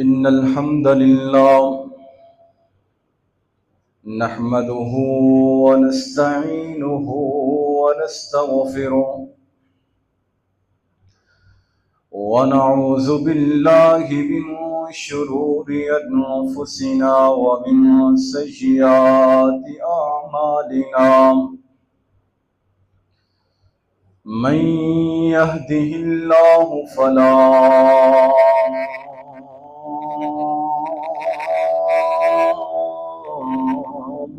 إن الحمد لله نحمده ونستعينه ونستغفره ونعوذ بالله من شرور أنفسنا ومن سيئات أعمالنا من يهده الله فلا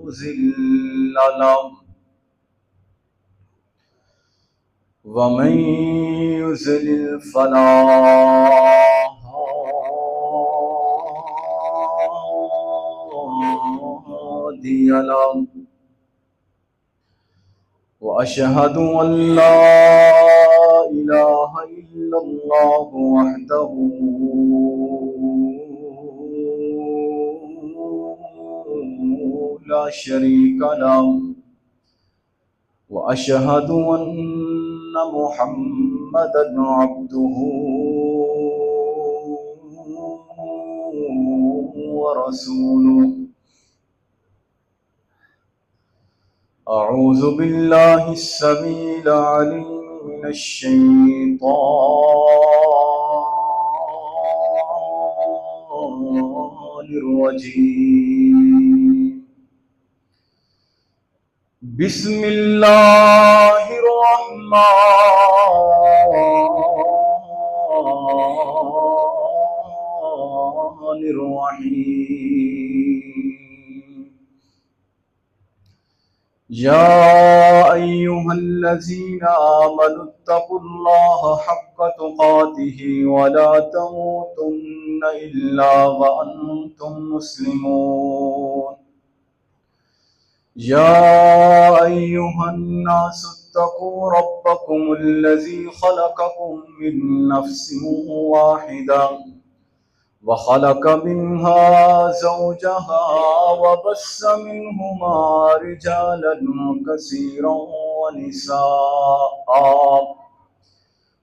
مضل له ومن يضلل فلا هادي له وأشهد أن لا إله إلا الله وحده لا شريك له وأشهد أن محمدا عبده ورسوله أعوذ بالله السميع العليم من الشيطان الرجيم بسم الله الرحمن الرحيم يا أيها الذين آمنوا اتقوا الله حق تقاته ولا تموتن إلا وأنتم مسلمون يا أيها الناس اتقوا ربكم الذي خلقكم من نفس واحدة وخلق منها زوجها وبث منهما رجالا كثيرا ونساء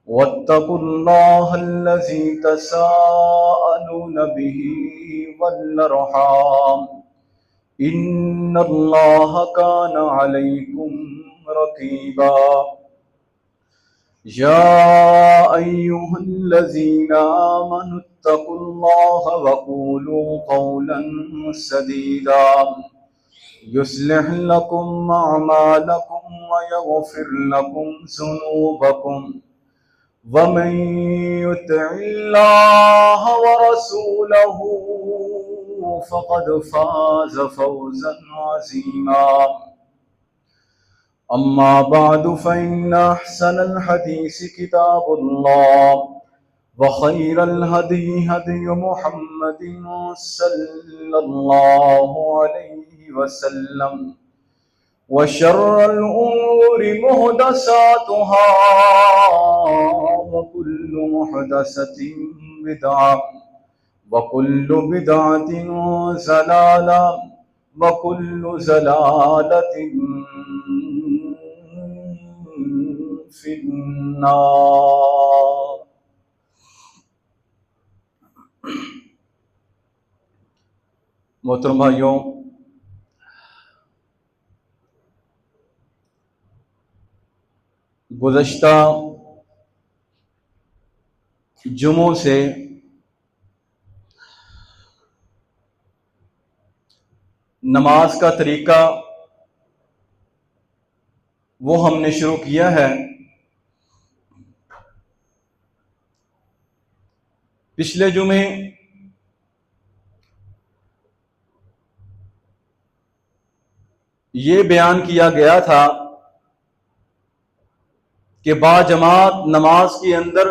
واتقوا الله الذي تساءلون به والأرحام إن الله كان عليكم رقيبا يا أيها الذين آمنوا اتقوا الله وقولوا قولا سديدا يصلح لكم أعمالكم ويغفر لكم ذنوبكم ومن يطع الله ورسوله فقد فاز فوزا عظيما أما بعد فإن أحسن الحديث كتاب الله وخير الهدي هدي محمد صلى الله عليه وسلم وشر الأمور محدثاتها وكل محدثة بدعة وكل بدعة ضلالة وكل ضلالة في النار. محترم بھائیوں، گزشتہ جمعوں سے نماز کا طریقہ وہ ہم نے شروع کیا ہے. پچھلے جمعے یہ بیان کیا گیا تھا کہ با جماعت نماز کے اندر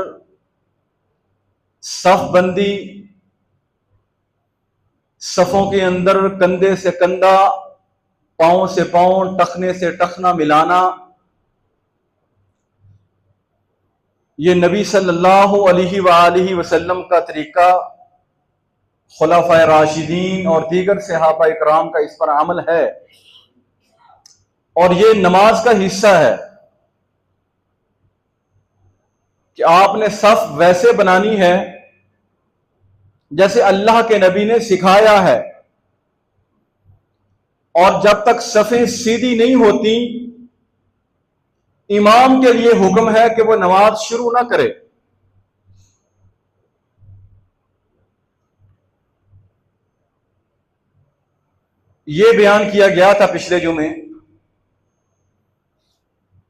صف بندی، صفوں کے اندر کندھے سے کندھا، پاؤں سے پاؤں، ٹخنے سے ٹخنا ملانا، یہ نبی صلی اللہ علیہ وآلہ وسلم کا طریقہ، خلفائے راشدین اور دیگر صحابہ اکرام کا اس پر عمل ہے، اور یہ نماز کا حصہ ہے کہ آپ نے صف ویسے بنانی ہے جیسے اللہ کے نبی نے سکھایا ہے، اور جب تک صفیں سیدھی نہیں ہوتی امام کے لیے حکم ہے کہ وہ نماز شروع نہ کرے۔ یہ بیان کیا گیا تھا پچھلے جمعے۔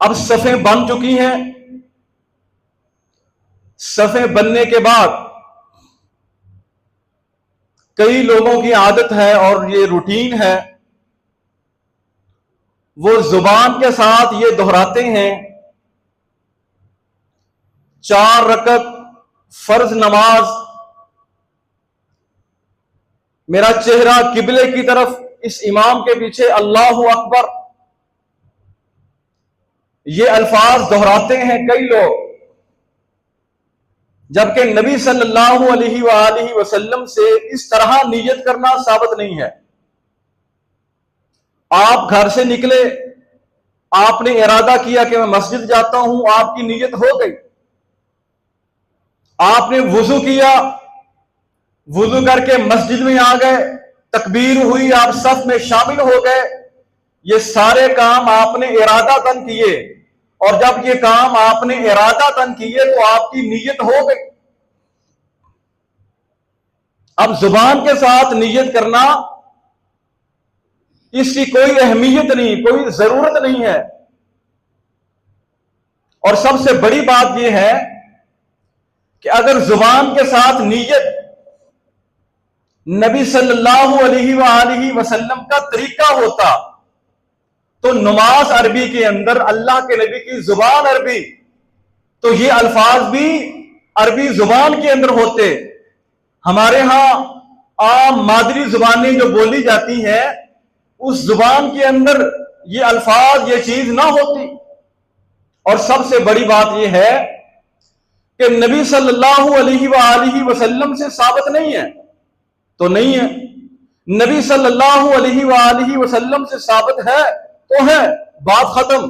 اب صفیں بن چکی ہیں، صفیں بننے کے بعد کئی لوگوں کی عادت ہے اور یہ روٹین ہے، وہ زبان کے ساتھ یہ دہراتے ہیں 4 رکعت فرض نماز، میرا چہرہ قبلے کی طرف، اس امام کے پیچھے اللہ اکبر، یہ الفاظ دہراتے ہیں کئی لوگ، جبکہ نبی صلی اللہ علیہ وآلہ وسلم سے اس طرح نیت کرنا ثابت نہیں ہے۔ آپ گھر سے نکلے، آپ نے ارادہ کیا کہ میں مسجد جاتا ہوں، آپ کی نیت ہو گئی۔ آپ نے وضو کیا، وضو کر کے مسجد میں آ گئے، تکبیر ہوئی، آپ صف میں شامل ہو گئے، یہ سارے کام آپ نے ارادہ تن کیے، اور جب یہ کام آپ نے ارادہ تن کیے تو آپ کی نیت ہو گئی۔ اب زبان کے ساتھ نیت کرنا، اس کی کوئی اہمیت نہیں، کوئی ضرورت نہیں ہے۔ اور سب سے بڑی بات یہ ہے کہ اگر زبان کے ساتھ نیت نبی صلی اللہ علیہ وآلہ وسلم کا طریقہ ہوتا تو نماز عربی کے اندر اللہ کے نبی کی زبان عربی، تو یہ الفاظ بھی عربی زبان کے اندر ہوتے۔ ہمارے ہاں عام مادری زبانیں جو بولی جاتی ہیں، اس زبان کے اندر یہ الفاظ، یہ چیز نہ ہوتی۔ اور سب سے بڑی بات یہ ہے کہ نبی صلی اللہ علیہ وآلہ وسلم سے ثابت نہیں ہے تو نہیں ہے، نبی صلی اللہ علیہ وآلہ وسلم سے ثابت ہے تو ہے، بات ختم۔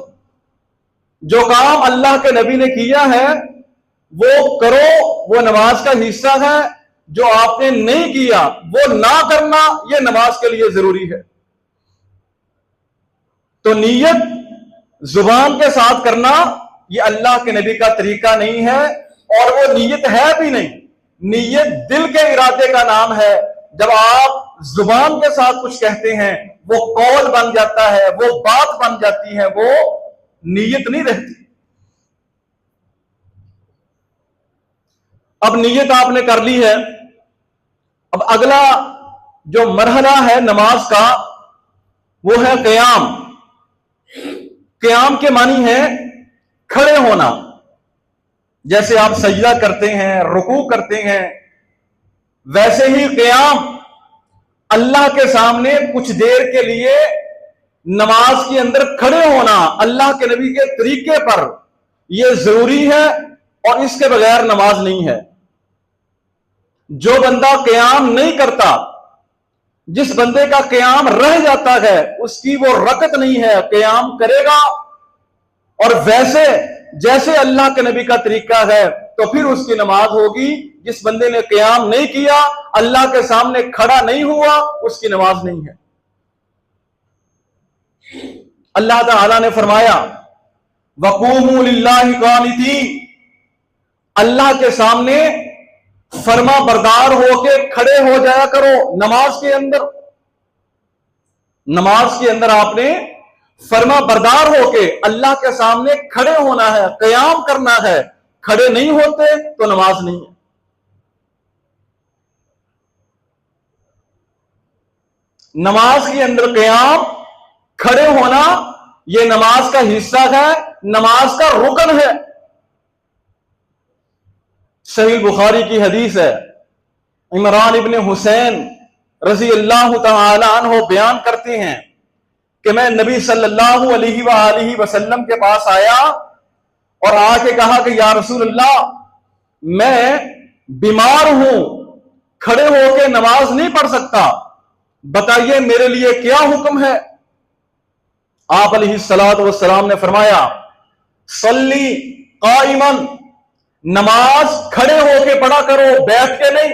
جو کام اللہ کے نبی نے کیا ہے وہ کرو، وہ نماز کا حصہ ہے۔ جو آپ نے نہیں کیا وہ نہ کرنا، یہ نماز کے لیے ضروری ہے۔ تو نیت زبان کے ساتھ کرنا یہ اللہ کے نبی کا طریقہ نہیں ہے، اور وہ نیت ہے بھی نہیں۔ نیت دل کے ارادے کا نام ہے۔ جب آپ زبان کے ساتھ کچھ کہتے ہیں وہ قول بن جاتا ہے، وہ بات بن جاتی ہے، وہ نیت نہیں رہتی۔ اب نیت آپ نے کر لی ہے، اب اگلا جو مرحلہ ہے نماز کا وہ ہے قیام۔ قیام کے معنی ہے کھڑے ہونا، جیسے آپ سجدہ کرتے ہیں، رکوع کرتے ہیں، ویسے ہی قیام، اللہ کے سامنے کچھ دیر کے لیے نماز کے اندر کھڑے ہونا اللہ کے نبی کے طریقے پر، یہ ضروری ہے، اور اس کے بغیر نماز نہیں ہے۔ جو بندہ قیام نہیں کرتا، جس بندے کا قیام رہ جاتا ہے، اس کی وہ رکعت نہیں ہے۔ قیام کرے گا اور ویسے جیسے اللہ کے نبی کا طریقہ ہے تو پھر اس کی نماز ہوگی۔ جس بندے نے قیام نہیں کیا، اللہ کے سامنے کھڑا نہیں ہوا، اس کی نماز نہیں ہے۔ اللہ تعالی نے فرمایا وَقُومُوا لِلَّهِ قَانِتِينَ، اللہ کے سامنے فرما بردار ہو کے کھڑے ہو جایا کرو۔ نماز کے اندر، نماز کے اندر آپ نے فرما بردار ہو کے اللہ کے سامنے کھڑے ہونا ہے، قیام کرنا ہے۔ کھڑے نہیں ہوتے تو نماز نہیں ہے۔ نماز کے اندر قیام، کھڑے ہونا، یہ نماز کا حصہ ہے، نماز کا رکن ہے۔ صحیح بخاری کی حدیث ہے، عمران ابن حسین رضی اللہ تعالی عنہ بیان کرتے ہیں کہ میں نبی صلی اللہ علیہ وآلہ وسلم کے پاس آیا اور آ کے کہا کہ یا رسول اللہ، میں بیمار ہوں، کھڑے ہو کے نماز نہیں پڑھ سکتا، بتائیے میرے لیے کیا حکم ہے؟ آپ علیہ الصلوۃ والسلام نے فرمایا صلی قائما، نماز کھڑے ہو کے پڑھا کرو، بیٹھ کے نہیں۔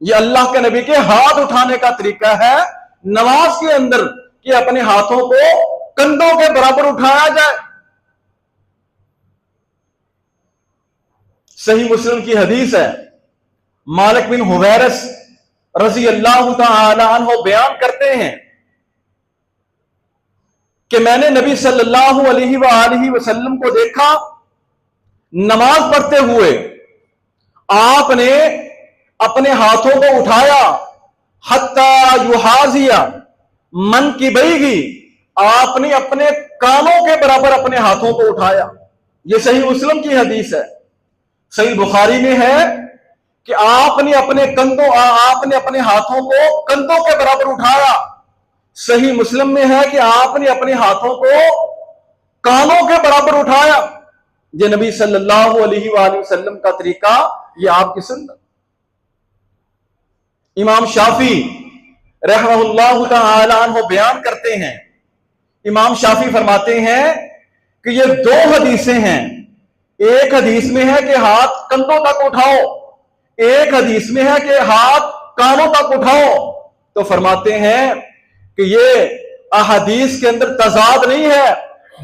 یہ اللہ کے نبی کے ہاتھ اٹھانے کا طریقہ ہے نماز کے اندر کہ اپنے ہاتھوں کو کندھوں کے برابر اٹھایا جائے۔ صحیح مسلم کی حدیث ہے، مالک بن حویرث رضی اللہ تعالی عنہ بیان کرتے ہیں کہ میں نے نبی صلی اللہ علیہ وآلہ وسلم کو دیکھا نماز پڑھتے ہوئے، آپ نے اپنے ہاتھوں کو اٹھایا حتی یحاذی منکبیہ، آپ نے اپنے کانوں کے برابر اپنے ہاتھوں کو اٹھایا۔ یہ صحیح مسلم کی حدیث ہے۔ صحیح بخاری میں ہے کہ آپ نے اپنے ہاتھوں کو کندھوں کے برابر اٹھایا۔ صحیح مسلم میں ہے کہ آپ نے اپنے ہاتھوں کو کانوں کے برابر اٹھایا۔ یہ نبی صلی اللہ علیہ وآلہ وسلم کا طریقہ، یہ آپ کی سنت۔ امام شافعی رحمہ اللہ تعالی عنہ بیان کرتے ہیں، امام شافعی فرماتے ہیں کہ یہ دو حدیثیں ہیں، ایک حدیث میں ہے کہ ہاتھ کندھوں تک اٹھاؤ، ایک حدیث میں ہے کہ ہاتھ کانوں تک اٹھاؤ۔ تو فرماتے ہیں کہ یہ احادیث کے اندر تضاد نہیں ہے،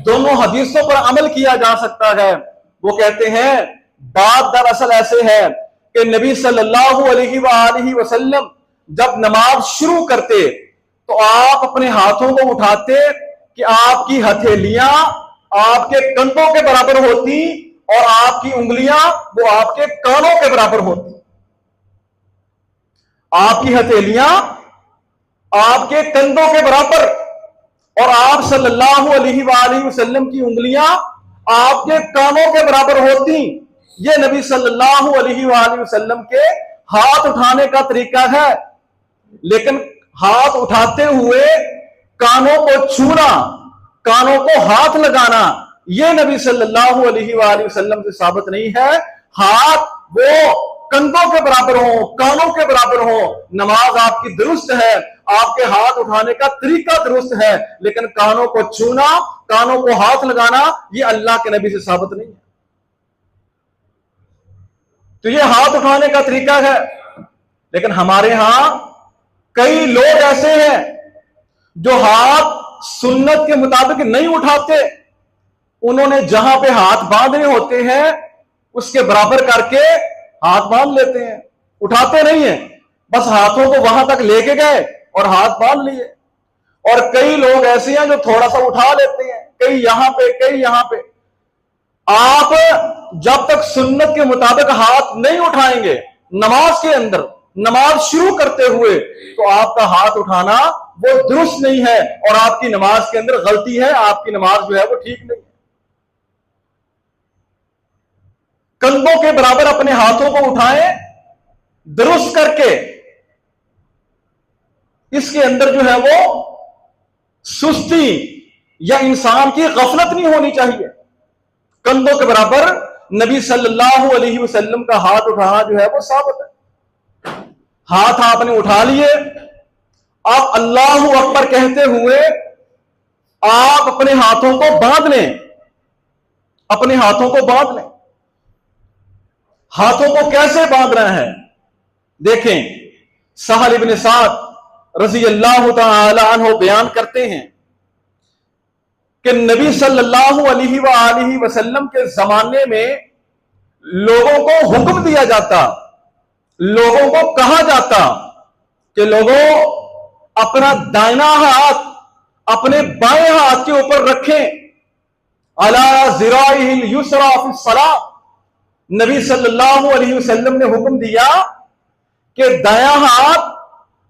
دونوں حدیثوں پر عمل کیا جا سکتا ہے۔ وہ کہتے ہیں بات دراصل ایسے ہے کہ نبی صلی اللہ علیہ وآلہ وسلم جب نماز شروع کرتے تو آپ اپنے ہاتھوں کو اٹھاتے کہ آپ کی ہتھیلیاں آپ کے کندھوں کے برابر ہوتی اور آپ کی انگلیاں وہ آپ کے کانوں کے برابر ہوتی۔ آپ کی ہتھیلیاں آپ کے کندھوں کے برابر اور آپ صلی اللہ علیہ وآلہ وسلم کی انگلیاں آپ کے کانوں کے برابر ہوتی۔ یہ نبی صلی اللہ علیہ وآلہ وسلم کے ہاتھ اٹھانے کا طریقہ ہے۔ لیکن ہاتھ اٹھاتے ہوئے کانوں کو چھونا، کانوں کو ہاتھ لگانا، یہ نبی صلی اللہ علیہ وآلہ وسلم سے ثابت نہیں ہے۔ ہاتھ وہ کندھوں کے برابر ہوں، کانوں کے برابر ہوں، نماز آپ کی درست ہے، آپ کے ہاتھ اٹھانے کا طریقہ درست ہے، لیکن کانوں کو چھونا، کانوں کو ہاتھ لگانا، یہ اللہ کے نبی سے ثابت نہیں ہے۔ تو یہ ہاتھ اٹھانے کا طریقہ ہے۔ لیکن ہمارے ہاں کئی لوگ ایسے ہیں جو ہاتھ سنت کے مطابق نہیں اٹھاتے، انہوں نے جہاں پہ ہاتھ باندھنے ہوتے ہیں اس کے برابر کر کے ہاتھ باندھ لیتے ہیں، اٹھاتے نہیں ہیں، بس ہاتھوں کو وہاں تک لے کے گئے اور ہاتھ باندھ لیے۔ اور کئی لوگ ایسے ہیں جو تھوڑا سا اٹھا لیتے ہیں، کئی یہاں پہ کئی یہاں پہ۔ آپ جب تک سنت کے مطابق ہاتھ نہیں اٹھائیں گے نماز کے اندر، نماز شروع کرتے ہوئے، تو آپ کا ہاتھ اٹھانا وہ درست نہیں ہے اور آپ کی نماز کے اندر غلطی ہے، آپ کی نماز جو ہے وہ ٹھیک نہیں ہے۔ کندھوں کے برابر اپنے ہاتھوں کو اٹھائیں درست کر کے، اس کے اندر جو ہے وہ سستی یا انسان کی غفلت نہیں ہونی چاہیے۔ کندھوں کے برابر نبی صلی اللہ علیہ وسلم کا ہاتھ اٹھانا جو ہے وہ ثابت ہے۔ ہاتھ آپ نے اٹھا لیے، آپ اللہ اکبر کہتے ہوئے آپ اپنے ہاتھوں کو باندھ لیں، اپنے ہاتھوں کو باندھ لیں۔ ہاتھوں کو کیسے باندھنا ہے دیکھیں، سہل بن سعد رضی اللہ تعالی عنہ بیان کرتے ہیں کہ نبی صلی اللہ علیہ وآلہ وسلم کے زمانے میں لوگوں کو حکم دیا جاتا، لوگوں کو کہا جاتا کہ لوگوں اپنا دائنا ہاتھ اپنے بائیں ہاتھ کے اوپر رکھیں، علی ذراعہ الیسری فی الصلاۃ۔ نبی صلی اللہ علیہ وسلم نے حکم دیا کہ دایاں ہاتھ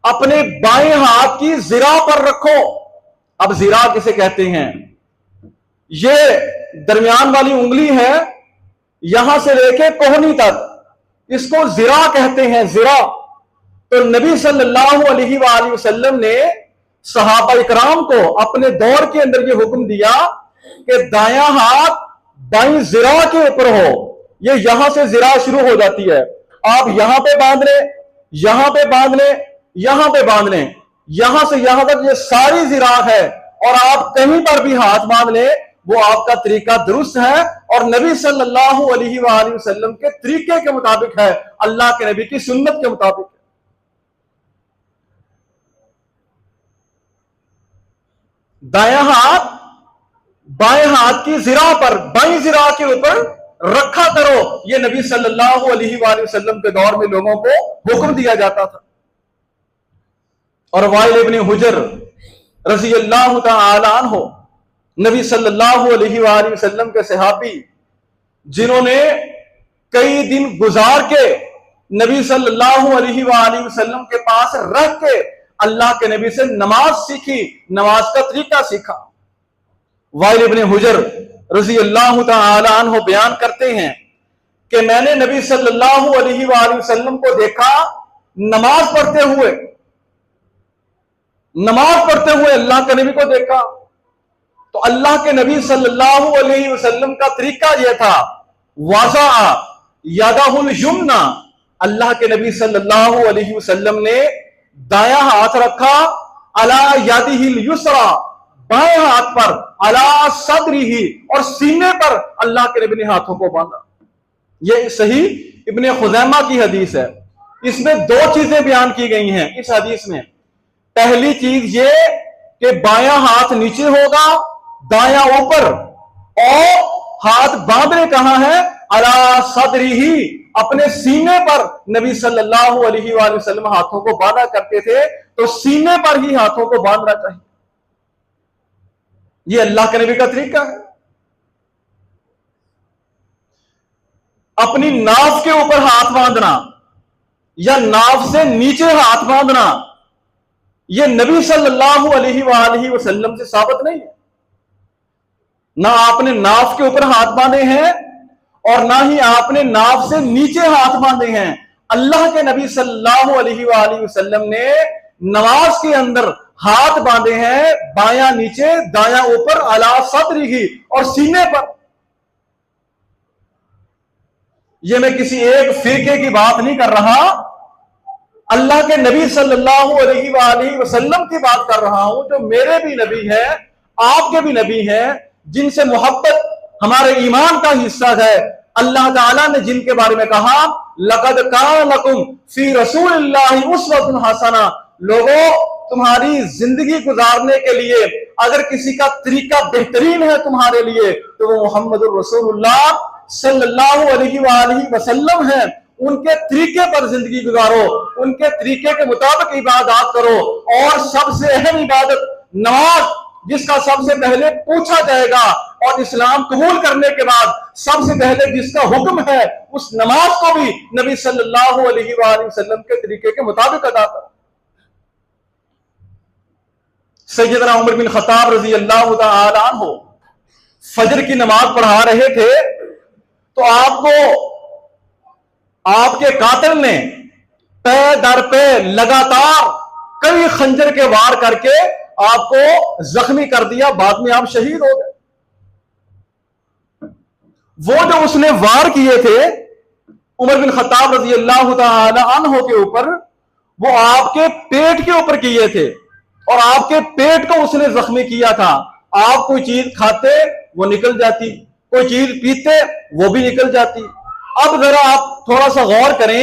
اپنے بائیں ہاتھ کی ذراع پر رکھو۔ اب ذراع کسے کہتے ہیں؟ یہ درمیان والی انگلی ہے، یہاں سے لے کے کوہنی تک، اس کو ذراع کہتے ہیں، ذراع۔ تو نبی صلی اللہ علیہ وآلہ وسلم نے صحابہ اکرام کو اپنے دور کے اندر یہ حکم دیا کہ دایاں ہاتھ بائیں ذراع کے اوپر ہو۔ یہ یہاں سے ذراع شروع ہو جاتی ہے، آپ یہاں پہ باندھ لیں، یہاں پہ باندھ لیں، یہاں پہ باندھ لیں، یہاں سے یہاں تک یہ ساری ذراع ہے، اور آپ کہیں پر بھی ہاتھ باندھ لیں وہ آپ کا طریقہ درست ہے اور نبی صلی اللہ علیہ وآلہ وسلم کے طریقے کے مطابق ہے، اللہ کے نبی کی سنت کے مطابق ہے۔ دایاں ہاتھ بائیں ہاتھ کی ذراع پر، بائیں ذراع کے اوپر رکھا کرو. یہ نبی صلی اللہ علیہ وآلہ وسلم کے دور میں لوگوں کو حکم دیا جاتا تھا. اور وائل ابن حجر رضی اللہ تعالی عنہ نبی صلی اللہ علیہ وآلہ وسلم کے صحابی، جنہوں نے کئی دن گزار کے نبی صلی اللہ علیہ وآلہ وسلم کے پاس رہ کے اللہ کے نبی سے نماز سیکھی، نماز کا طریقہ سیکھا. وائل ابن حجر رضی اللہ تعالی عنہ بیان کرتے ہیں کہ میں نے نبی صلی اللہ علیہ وآلہ وسلم کو دیکھا نماز پڑھتے ہوئے اللہ کے نبی کو دیکھا. تو اللہ کے نبی صلی اللہ علیہ وسلم کا طریقہ یہ تھا، وضع یدہ الیمنی، اللہ کے نبی صلی اللہ علیہ وسلم نے دایاں ہاتھ رکھا، علی یدہ الیسری، بائیں ہاتھ پر، علی صدرہ، اور سینے پر اللہ کے نبی نے ہاتھوں کو باندھا. یہ صحیح ابن خزیمہ کی حدیث ہے. اس میں دو چیزیں بیان کی گئی ہیں اس حدیث میں. پہلی چیز یہ کہ بایاں ہاتھ نیچے ہوگا، دایاں اوپر، اور ہاتھ باندھنے کہاں ہے؟ علی صدرہ، اپنے سینے پر نبی صلی اللہ علیہ وآلہ وسلم ہاتھوں کو باندھا کرتے تھے. تو سینے پر ہی ہاتھوں کو باندھنا چاہیے. یہ اللہ کے نبی کا طریقہ ہے. اپنی ناف کے اوپر ہاتھ باندھنا یا ناف سے نیچے ہاتھ باندھنا یہ نبی صلی اللہ علیہ وآلہ وسلم سے ثابت نہیں ہے. نہ آپ نے ناف کے اوپر ہاتھ باندھے ہیں اور نہ ہی آپ نے ناف سے نیچے ہاتھ باندھے ہیں. اللہ کے نبی صلی اللہ علیہ وآلہ وسلم نے نماز کے اندر ہاتھ باندھے ہیں، بایاں نیچے، دایاں اوپر، علی صدرہ، اور سینے پر. یہ میں کسی ایک فرقے کی بات نہیں کر رہا، اللہ کے نبی صلی اللہ علیہ وآلہ وسلم کی بات کر رہا ہوں، جو میرے بھی نبی ہیں، آپ کے بھی نبی ہیں، جن سے محبت ہمارے ایمان کا حصہ ہے. اللہ تعالیٰ نے جن کے بارے میں کہا لَقَدْ كَانَ لَكُمْ فِي رَسُولِ اللَّهِ أُسْوَةٌ حَسَنَةٌ، لوگوں تمہاری زندگی گزارنے کے لیے اگر کسی کا طریقہ بہترین ہے تمہارے لیے تو وہ محمد الرسول اللہ صلی اللہ علیہ وآلہ وسلم ہیں. ان کے طریقے پر زندگی گزارو، ان کے طریقے کے مطابق عبادات کرو. اور سب سے اہم عبادت نماز، جس کا سب سے پہلے پوچھا جائے گا، اور اسلام قبول کرنے کے بعد سب سے پہلے جس کا حکم ہے اس نماز کو بھی نبی صلی اللہ علیہ وآلہ وسلم کے طریقے کے مطابق ادا کرو. سیدنا عمر بن خطاب رضی اللہ تعالی عنہ فجر کی نماز پڑھا رہے تھے تو آپ کو آپ کے قاتل نے پے در پہ لگاتار کئی خنجر کے وار کر کے آپ کو زخمی کر دیا. بعد میں آپ شہید ہو گئے. وہ جو اس نے وار کیے تھے عمر بن خطاب رضی اللہ تعالی عنہ کے اوپر، وہ آپ کے پیٹ کے اوپر کیے تھے، اور آپ کے پیٹ کو اس نے زخمی کیا تھا. آپ کوئی چیز کھاتے وہ نکل جاتی، کوئی چیز پیتے وہ بھی نکل جاتی. اب ذرا آپ تھوڑا سا غور کریں،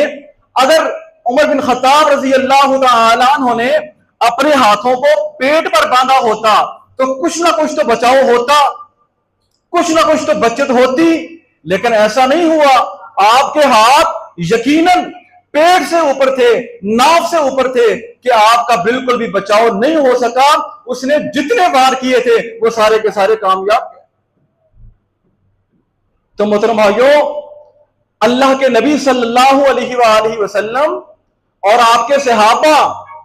اگر عمر بن خطاب رضی اللہ تعالی عنہ نے اپنے ہاتھوں کو پیٹ پر باندھا ہوتا تو کچھ نہ کچھ تو بچاؤ ہوتا، کچھ نہ کچھ تو بچت ہوتی. لیکن ایسا نہیں ہوا. آپ کے ہاتھ یقیناً پیٹ سے اوپر تھے، ناف سے اوپر تھے، کہ آپ کا بالکل بھی بچاؤ نہیں ہو سکا. اس نے جتنے وار کیے تھے وہ سارے کے سارے کامیاب تھے. تو محترم بھائیو، اللہ کے نبی صلی اللہ علیہ وآلہ وسلم اور آپ کے صحابہ،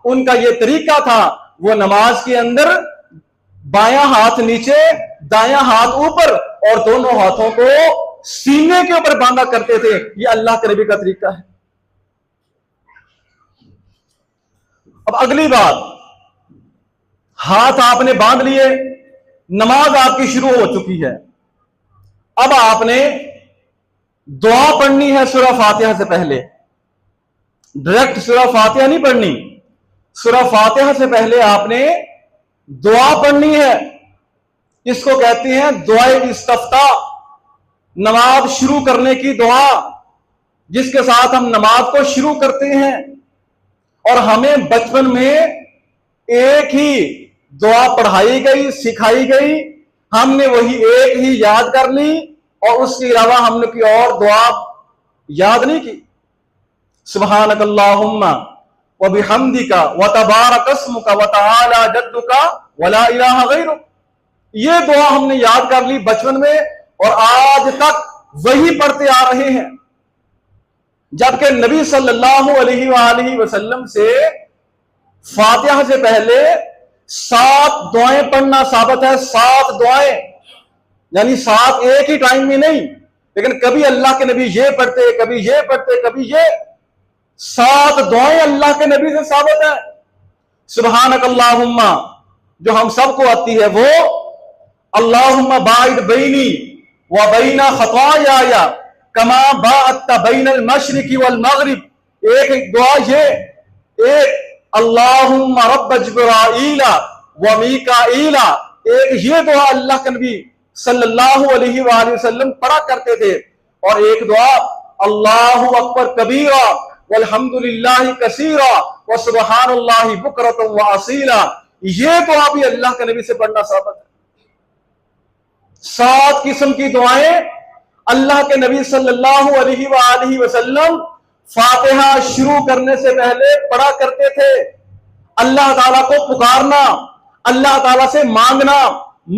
ان کا یہ طریقہ تھا، وہ نماز کے اندر بایاں ہاتھ نیچے، دایاں ہاتھ اوپر، اور دونوں ہاتھوں کو سینے کے اوپر باندھا کرتے تھے. یہ اللہ کے نبی کا طریقہ ہے. اب اگلی بات، ہاتھ آپ نے باندھ لیے، نماز آپ کی شروع ہو چکی ہے. اب آپ نے دعا پڑھنی ہے سورہ فاتحہ سے پہلے. ڈائریکٹ سورہ فاتحہ نہیں پڑھنی، سورہ فاتحہ سے پہلے آپ نے دعا پڑھنی ہے. اس کو کہتے ہیں دعائے استفتاح، نماز شروع کرنے کی دعا، جس کے ساتھ ہم نماز کو شروع کرتے ہیں. اور ہمیں بچپن میں ایک ہی دعا پڑھائی گئی، سکھائی گئی، ہم نے وہی ایک ہی یاد کر لی اور اس کے علاوہ ہم نے کوئی اور دعا یاد نہیں کی۔ سبحانک اللہم وبحمدک وتبارک اسمک وتعالی جدک ولا الہ غیرک، یہ دعا ہم نے یاد کر لی بچپن میں اور آج تک وہی پڑھتے آ رہے ہیں، جبکہ نبی صلی اللہ علیہ وآلہ وسلم سے فاتحہ سے پہلے 7 دعائیں پڑھنا ثابت ہے۔ 7 دعائیں، یعنی 7 ایک ہی ٹائم میں نہیں، لیکن کبھی اللہ کے نبی یہ پڑھتے، کبھی یہ پڑھتے، کبھی یہ، 7 دعائیں اللہ کے نبی سے ثابت ہے۔ سبحانک اللہم جو ہم سب کو آتی ہے وہ اللہم باعد بینی وبین خطایای کما باعدت بین المشرق والمغرب، ایک دعا یہ، ایک اللہم رب جبرائیل ومیکائیل، ایک یہ دعا اللہ کے نبی صلی اللہ علیہ وآلہ وسلم پڑھا کرتے تھے، اور ایک دعا اللہ اکبر کبیرا والحمدللہ کثیرا وسبحان اللہ بکرۃ واصیلا، یہ دعا بھی اللہ کے نبی سے پڑھنا ثابت ہے۔ 7 قسم کی دعائیں اللہ کے نبی صلی اللہ علیہ وآلہ وسلم فاتحہ شروع کرنے سے پہلے پڑھا کرتے تھے۔ اللہ تعالیٰ کو پکارنا، اللہ تعالیٰ سے مانگنا،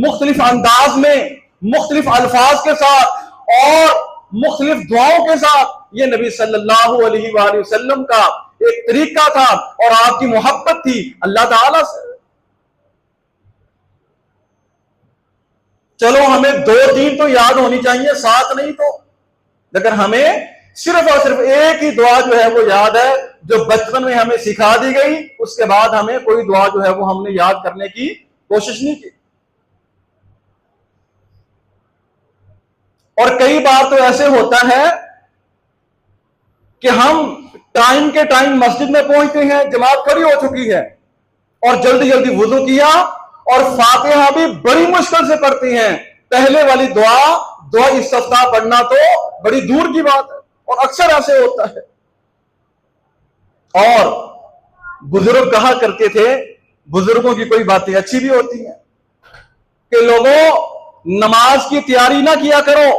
مختلف انداز میں، مختلف الفاظ کے ساتھ اور مختلف دعاؤں کے ساتھ، یہ نبی صلی اللہ علیہ وآلہ وسلم کا ایک طریقہ تھا اور آپ کی محبت تھی اللہ تعالیٰ سے۔ چلو ہمیں 2-3 تو یاد ہونی چاہیے، 7 نہیں تو، لیکن ہمیں صرف اور صرف ایک ہی دعا جو ہے وہ یاد ہے جو بچپن میں ہمیں سکھا دی گئی، اس کے بعد ہمیں کوئی دعا جو ہے وہ ہم نے یاد کرنے کی کوشش نہیں کی۔ اور کئی بار تو ایسے ہوتا ہے کہ ہم ٹائم کے ٹائم مسجد میں پہنچتے ہیں، جماعت کھڑی ہو چکی ہے اور جلدی جلدی وضو کیا اور فاتحہ بھی بڑی مشکل سے پڑھتی ہیں، پہلے والی دعا استفتاح پڑھنا تو بڑی دور کی بات ہے، اور اکثر ایسے ہوتا ہے۔ اور بزرگ کہا کرتے تھے، بزرگوں کی کوئی باتیں اچھی بھی ہوتی ہیں، کہ لوگوں نماز کی تیاری نہ کیا کرو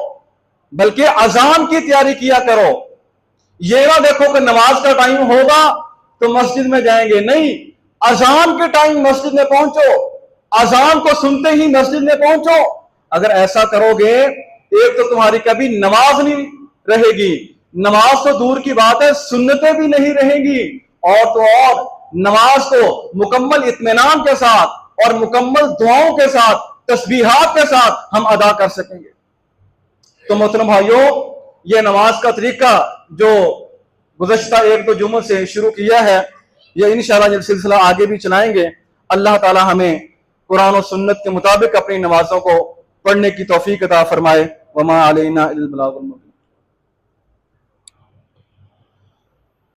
بلکہ اذان کی تیاری کیا کرو، یہ نہ دیکھو کہ نماز کا ٹائم ہوگا تو مسجد میں جائیں گے، نہیں، اذان کے ٹائم مسجد میں پہنچو، اذان کو سنتے ہی مسجد میں پہنچو۔ اگر ایسا کرو گے ایک تو تمہاری کبھی نماز نہیں رہے گی، نماز تو دور کی بات ہے سنتیں بھی نہیں رہیں گی، اور تو اور نماز کو مکمل اطمینان کے ساتھ اور مکمل دعاؤں کے ساتھ، تسبیحات کے ساتھ ہم ادا کر سکیں گے۔ تو محترم بھائیوں، یہ نماز کا طریقہ جو گزشتہ 1-2 جمعوں سے شروع کیا ہے، یہ انشاءاللہ یہ سلسلہ آگے بھی چلائیں گے۔ اللہ تعالی ہمیں قرآن و سنت کے مطابق اپنی نمازوں کو پڑھنے کی توفیق عطا فرمائے۔ وما علینا الا البلاغ المبین۔